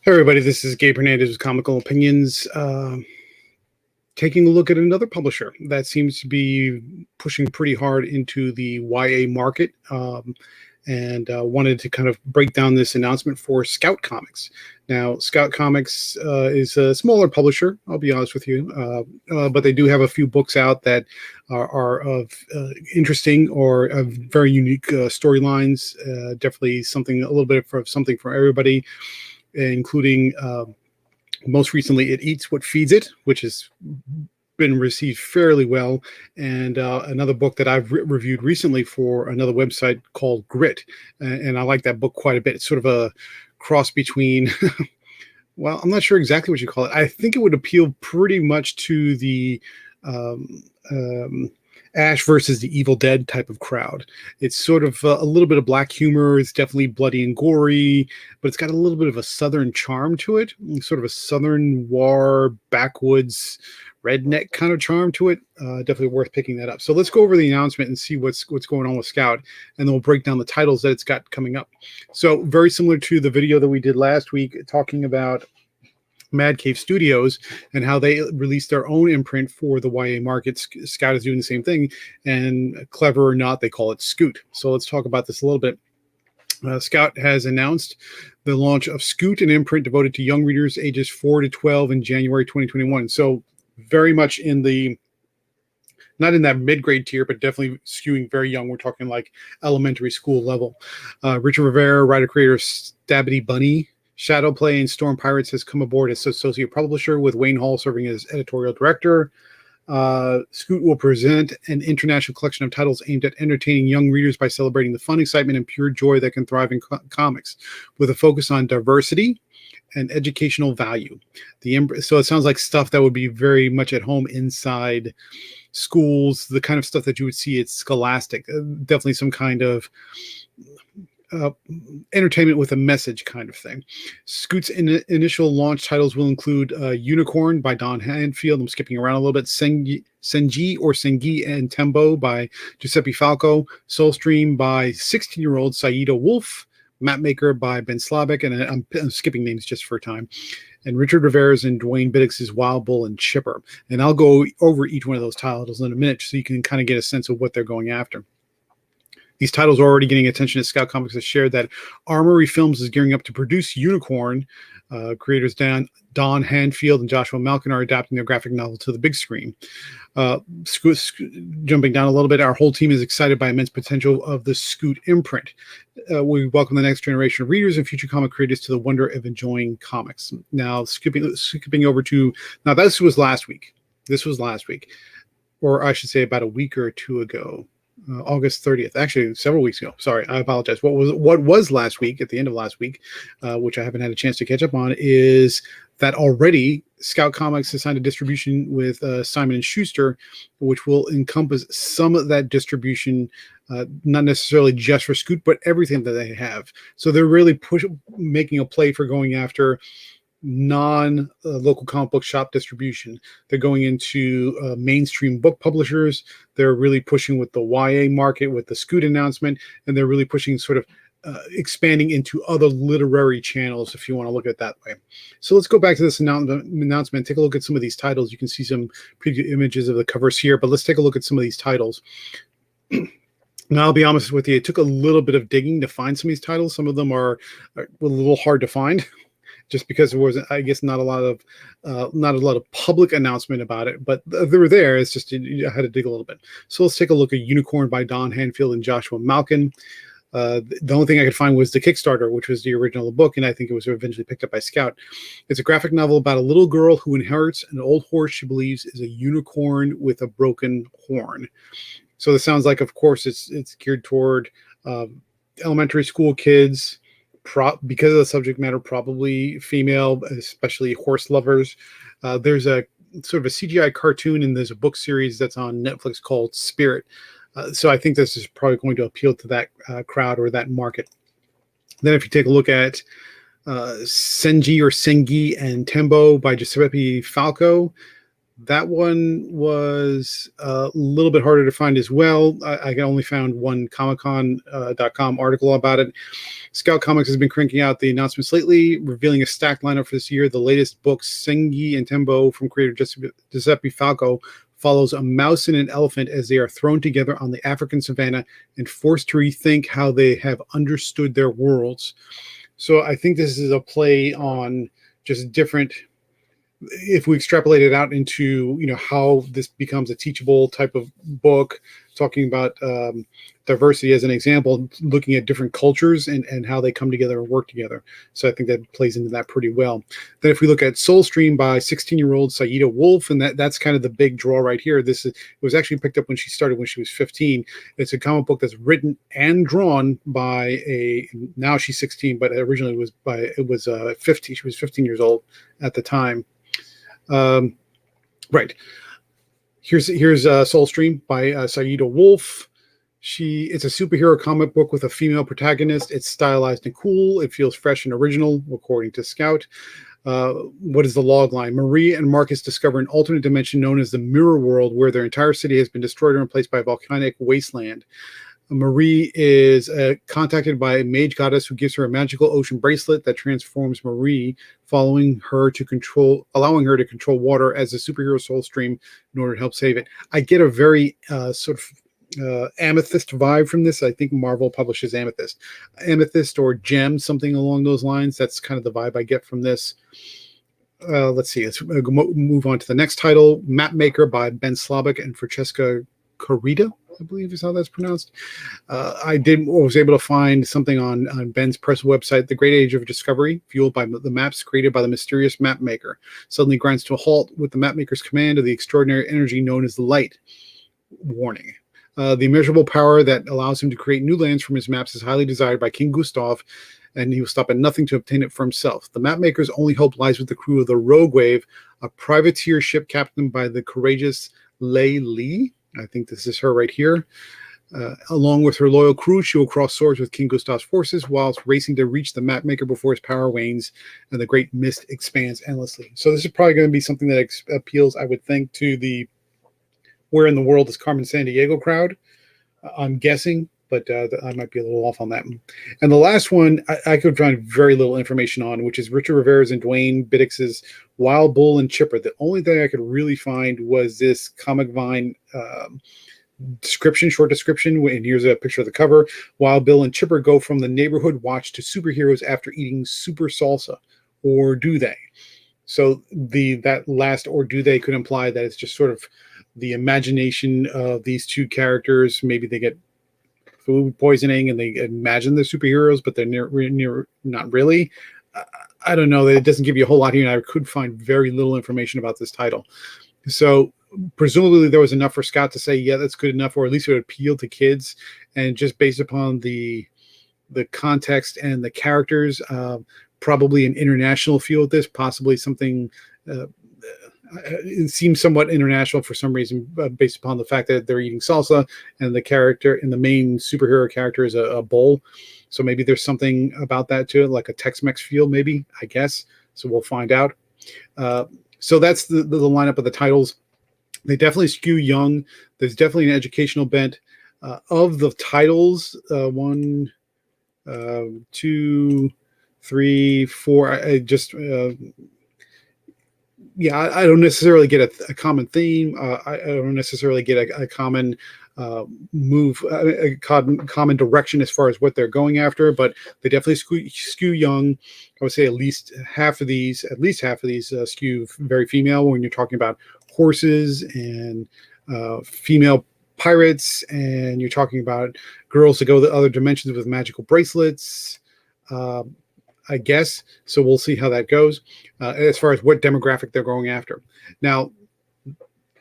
Hey everybody, this is Gabe Hernandez with Comical Opinions. Taking a look at another publisher that seems to be pushing pretty hard into the YA market, and wanted to kind of break down this announcement for Scout Comics. Now, Scout Comics is a smaller publisher, I'll be honest with you, but they do have a few books out that are of interesting or of very unique storylines. Definitely something, a little bit of something for everybody, including most recently It Eats What Feeds It, which has been received fairly well, and another book that I've reviewed recently for another website called Grit, and I like that book quite a bit. It's sort of a cross between well, I'm not sure exactly what you call it. I think it would appeal pretty much to the um, um, Ash versus the Evil Dead type of crowd. It's sort of a little bit of black humor. It's definitely bloody and gory, but it's got a little bit of a southern charm to it, sort of a southern war backwoods redneck kind of charm to it. Definitely worth picking that up. So let's go over the announcement and see what's going on with Scout, and then we'll break down the titles that it's got coming up. So very similar to the video that we did last week, talking about Mad Cave Studios and how they released their own imprint for the YA market. Scout is doing the same thing, and clever or not, they call it Scoot. So let's talk about this a little bit. Scout has announced the launch of Scoot, an imprint devoted to young readers ages 4 to 12 in January 2021. So very much in the, not in that mid-grade tier, but definitely skewing very young. We're talking like elementary school level. Richard Rivera, writer-creator Stabby Bunny, Shadowplay, and Storm Pirates has come aboard as associate publisher, with Wayne Hall serving as editorial director. Scoot will present an international collection of titles aimed at entertaining young readers by celebrating the fun, excitement, and pure joy that can thrive in comics, with a focus on diversity and educational value. So it sounds like stuff that would be very much at home inside schools, the kind of stuff that you would see at Scholastic. Definitely some kind of entertainment with a message kind of thing. Scoot's initial launch titles will include Unicorn by Don Hanfield. I'm skipping around a little bit. Singy and Tembo by Giuseppe Falco. Soulstream by 16-year-old Saida Wolf. Mapmaker by Ben Slavic, and I'm skipping names just for time. And Richard Rivera's and Dwayne Biddix's Wild Bull and Chipper. And I'll go over each one of those titles in a minute so you can kind of get a sense of what they're going after. These titles are already getting attention, as Scout Comics has shared that Armory Films is gearing up to produce Unicorn. Creators Don Hanfield and Joshua Malkin are adapting their graphic novel to the big screen. Jumping down a little bit, our whole team is excited by immense potential of the Scoot imprint. We welcome the next generation of readers and future comic creators to the wonder of enjoying comics. Now, skipping over to, now this was last week. This was last week, or I should say about a week or two ago. August 30th, actually several weeks ago. Sorry, I apologize. What was last week, at the end of last week, which I haven't had a chance to catch up on, is that already Scout Comics has signed a distribution with Simon & Schuster, which will encompass some of that distribution, not necessarily just for Scoot, but everything that they have. So they're really making a play for going after non-local comic book shop distribution. They're going into mainstream book publishers. They're really pushing with the YA market with the Scoot announcement, and they're really pushing sort of expanding into other literary channels, if you want to look at it that way. So let's go back to this announcement, take a look at some of these titles. You can see some preview images of the covers here, but let's take a look at some of these titles. Now, I'll be honest with you, it took a little bit of digging to find some of these titles. Some of them are a little hard to find, just because there was, I guess, not a lot of public announcement about it, but they were there. It's just, I had to dig a little bit. So let's take a look at Unicorn by Don Hanfield and Joshua Malkin. The only thing I could find was the Kickstarter, which was the original book, and I think it was eventually picked up by Scout. It's a graphic novel about a little girl who inherits an old horse she believes is a unicorn with a broken horn. So this sounds like, of course, it's geared toward elementary school kids, because of the subject matter, probably female, especially horse lovers. There's a sort of a CGI cartoon, and there's a book series that's on Netflix called Spirit. So I think this is probably going to appeal to that crowd or that market. Then if you take a look at Singy and Tembo by Giuseppe Falco, That one was a little bit harder to find as well. I only found one comiccon.com article about it. Scout Comics has been cranking out the announcements lately, revealing a stacked lineup for this year. The latest book, Singy and Tembo, from creator Giuseppe Falco, follows a mouse and an elephant as they are thrown together on the African savannah and forced to rethink how they have understood their worlds. So I think this is a play on just different, if we extrapolate it out into, how this becomes a teachable type of book, talking about diversity as an example, looking at different cultures and how they come together and work together. So I think that plays into that pretty well. Then if we look at Soulstream by 16-year-old Saida Wolf, and that's kind of the big draw right here. It was actually picked up when she started when she was 15. It's a comic book that's written and drawn by now she's 16, but originally it was 15. She was 15 years old at the time. Right. Here's Soulstream by Saida Wolf. It's a superhero comic book with a female protagonist. It's stylized and cool. It feels fresh and original, according to Scout. What is the log line? Marie and Marcus discover an alternate dimension known as the Mirror World, where their entire city has been destroyed and replaced by a volcanic wasteland. Marie is contacted by a mage goddess who gives her a magical ocean bracelet that transforms Marie, allowing her to control water as a superhero soul stream in order to help save it. I get a very sort of Amethyst vibe from this. I think Marvel publishes Amethyst or Gem, something along those lines. That's kind of the vibe I get from this. Let's see. Let's move on to the next title, Mapmaker by Ben Slobik and Francesca Corrida, I believe is how that's pronounced. I was able to find something on Ben's personal website. The Great Age of Discovery, fueled by the maps created by the mysterious map maker, suddenly grinds to a halt with the map maker's command of the extraordinary energy known as the light. Warning. The immeasurable power that allows him to create new lands from his maps is highly desired by King Gustav, and he will stop at nothing to obtain it for himself. The mapmaker's only hope lies with the crew of the Rogue Wave, a privateer ship captained by the courageous Lei Li. I think this is her right here. Along with her loyal crew, she will cross swords with King Gustav's forces whilst racing to reach the mapmaker before his power wanes and the great mist expands endlessly. So this is probably going to be something that appeals, I would think, to the Where in the World is Carmen Sandiego crowd. I'm guessing, but I might be a little off on that one. And the last one, I could find very little information on, which is Richard Rivera's and Dwayne Biddix's Wild Bull and Chipper. The only thing I could really find was this Comic Vine short description, and here's a picture of the cover. Wild Bill and Chipper go from the neighborhood watch to superheroes after eating super salsa. Or do they? So that last "or do they" could imply that it's just sort of the imagination of these two characters. Maybe they get food poisoning and they imagine they're superheroes, but they're not really. I don't know. It doesn't give you a whole lot here, and I could find very little information about this title. So presumably there was enough for Scott to say, yeah, that's good enough, or at least it would appeal to kids. And just based upon the context and the characters, probably an international feel with this, possibly something. It seems somewhat international for some reason, based upon the fact that they're eating salsa and the character and the main superhero character is a bull. So maybe there's something about that to it, like a Tex-Mex feel, maybe, I guess. So we'll find out. So that's the lineup of the titles. They definitely skew young. There's definitely an educational bent. Of the titles, 1, 2, 3, 4, I just... I don't necessarily get a common theme. I don't necessarily get a common move, a common direction as far as what they're going after, but they definitely skew young. I would say at least half of these skew very female when you're talking about horses and female pirates, and you're talking about girls that go to other dimensions with magical bracelets. I guess. So we'll see how that goes as far as what demographic they're going after. Now,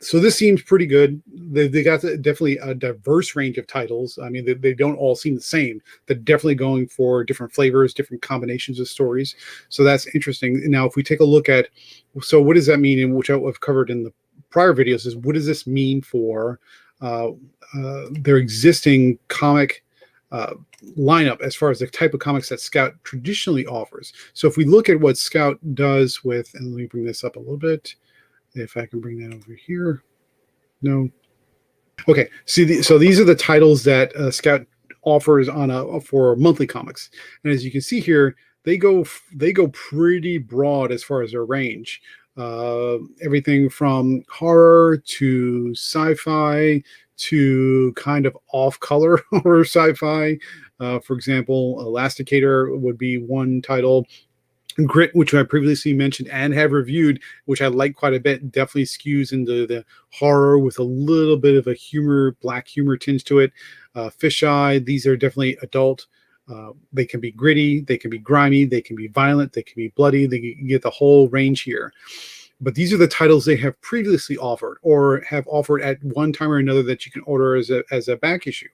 so this seems pretty good. They got definitely a diverse range of titles. I mean, they don't all seem the same. They're definitely going for different flavors, different combinations of stories. So that's interesting. Now, if we take a look at, so what does that mean, and which I've covered in the prior videos, is what does this mean for their existing comic lineup as far as the type of comics that Scout traditionally offers. So if we look at what Scout does with, and let me bring this up a little bit, If I can bring that over here. No. Okay. See, so these are the titles that Scout offers for monthly comics, and as you can see here, they go pretty broad as far as their range. Everything from horror to sci-fi to kind of off-color horror sci-fi. For example, Elasticator would be one title. Grit, which I previously mentioned and have reviewed, which I like quite a bit, definitely skews into the horror with a little bit of a black humor tinge to it. Fisheye, these are definitely adult. They can be gritty, they can be grimy, they can be violent, they can be bloody. You get the whole range here. But these are the titles they have previously offered or have offered at one time or another that you can order as a back issue.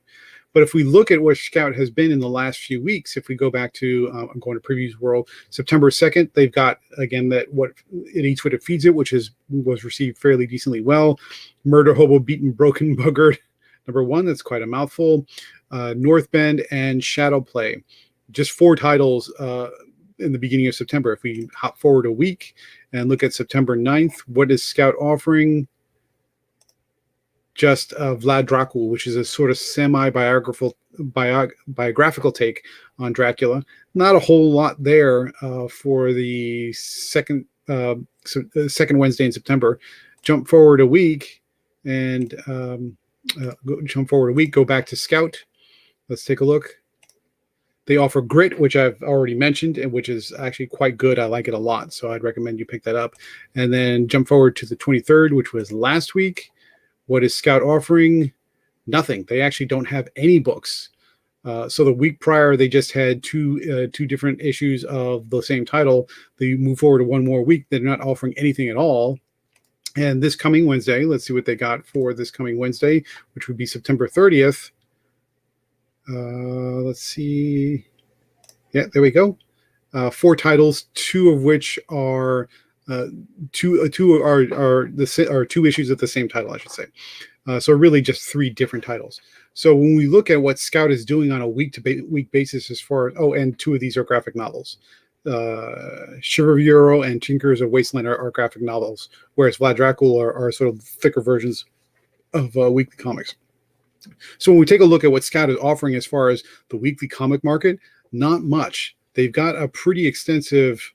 But if we look at what Scout has been in the last few weeks, if we go back to, I'm going to Previews World, September 2nd, they've got, again, that What It Eats, What It Feeds It, which was received fairly decently well. Murder, Hobo, Beaten, Broken, Buggered, number 1, that's quite a mouthful. North Bend and Shadow Play. Just 4 titles in the beginning of September. If we hop forward a week and look at September 9th, what is Scout offering? Just Vlad Dracul, which is a sort of semi-biographical take on Dracula. Not a whole lot there for the second Wednesday in September. Jump forward a week and go back to Scout. Let's take a look. They offer Grit, which I've already mentioned, and which is actually quite good. I like it a lot, so I'd recommend you pick that up. And then jump forward to the 23rd, which was last week. What is Scout offering? Nothing. They actually don't have any books. So the week prior, they just had two different issues of the same title. They move forward to one more week. They're not offering anything at all. And this coming Wednesday, let's see what they got for this coming Wednesday, which would be September 30th. Let's see. Yeah, there we go. 4 titles, 2 of which are two are 2 issues of the same title, I should say. So really just 3 different titles. So when we look at what Scout is doing on a week-to-week basis as far as, and 2 of these are graphic novels. Shiver Bureau and Tinkers of Wasteland are graphic novels, whereas Vlad Dracul are sort of thicker versions of weekly comics. So when we take a look at what Scout is offering as far as the weekly comic market, not much. They've got a pretty extensive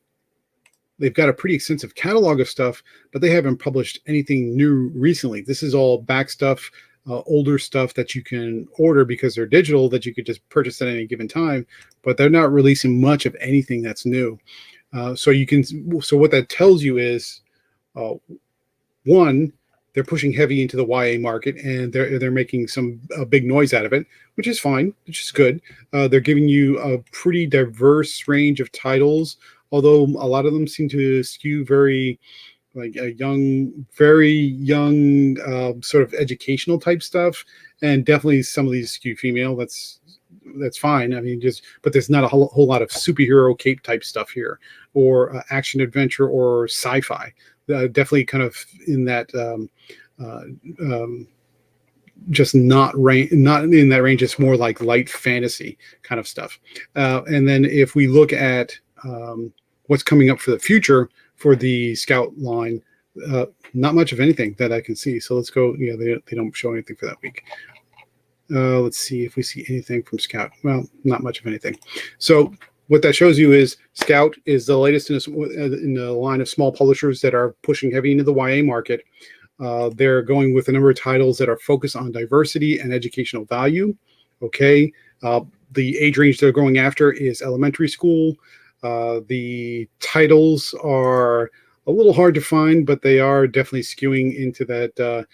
catalog of stuff, but they haven't published anything new recently. This is all back stuff, older stuff that you can order because they're digital, that you could just purchase at any given time, but they're not releasing much of anything that's new. So what that tells you is, one, they're pushing heavy into the YA market, and they're making some big noise out of it, which is fine, which is good. They're giving you a pretty diverse range of titles, although a lot of them seem to skew very like a very young sort of educational type stuff, and definitely some of these skew female. That's fine. I mean, but there's not a whole lot of superhero cape type stuff here, or action adventure or sci-fi. Definitely kind of in that just not in that range. It's more like light fantasy kind of stuff. And then if we look at what's coming up for the future for the Scout line, not much of anything that I can see. So let's go. Yeah, they don't show anything for that week. Let's see if we see anything from Scout. Well, not much of anything. So what that shows you is Scout is the latest in the line of small publishers that are pushing heavy into the YA market. They're going with a number of titles that are focused on diversity and educational value. Okay. The age range they're going after is elementary school. The titles are a little hard to find, but they are definitely skewing into that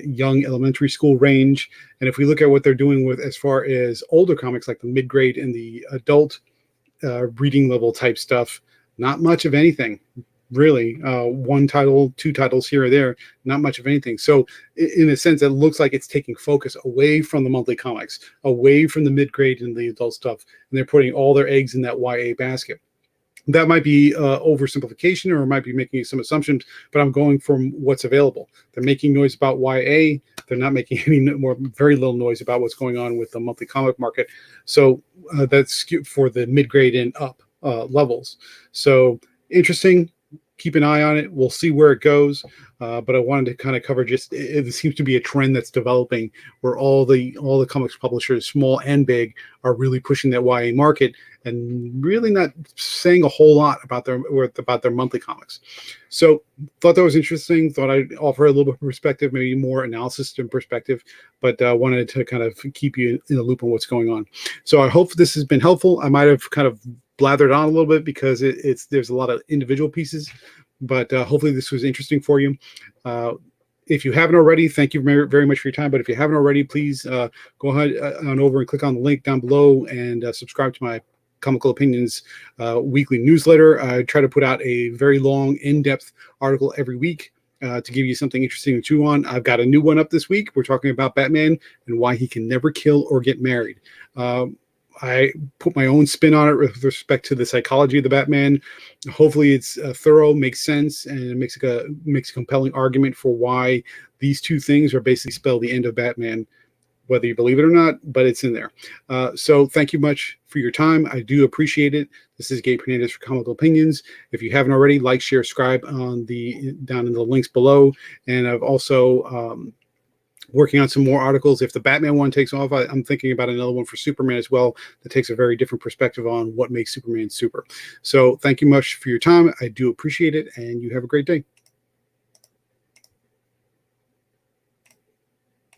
young elementary school range. And if we look at what they're doing with as far as older comics like the mid-grade and the adult reading level type stuff, not much of anything. Really, 1 title, 2 titles here or there, not much of anything. So in a sense, it looks like it's taking focus away from the monthly comics, away from the mid-grade and the adult stuff, and they're putting all their eggs in that YA basket. That might be oversimplification, or it might be making some assumptions, but I'm going from what's available. They're making noise about YA. They're not making very little noise about what's going on with the monthly comic market. So that's for the mid-grade and up levels. So interesting. keep an eye on it. We'll see where it goes. But I wanted to kind of cover just it seems to be a trend that's developing where all the comics publishers, small and big, are really pushing that YA market and really not saying a whole lot about their monthly comics. So thought that was interesting. Thought I'd offer a little bit of perspective, maybe more analysis and perspective, but wanted to kind of keep you in the loop on what's going on. So I hope this has been helpful. I might have kind of blathered on a little bit because there's a lot of individual pieces, but hopefully this was interesting for you. If you haven't already, thank you very much for your time. But if you haven't already, please go ahead on over and click on the link down below and subscribe to my Comical Opinions weekly newsletter. I try to put out a very long, in-depth article every week to give you something interesting to chew on. I've got a new one up this week. We're talking about Batman and why he can never kill or get married. I put my own spin on it with respect to the psychology of the Batman. Hopefully it's thorough, makes sense, and it makes a compelling argument for why these two things are basically spell the end of Batman, whether you believe it or not, but it's in there. So thank you much for your time. I do appreciate it. This is Gabe Hernandez for Comical Opinions. If you haven't already, like, share, subscribe down in the links below. And I've also working on some more articles. If the Batman one takes off, I'm thinking about another one for Superman as well that takes a very different perspective on what makes Superman super. So thank you much for your time. I do appreciate it, and you have a great day.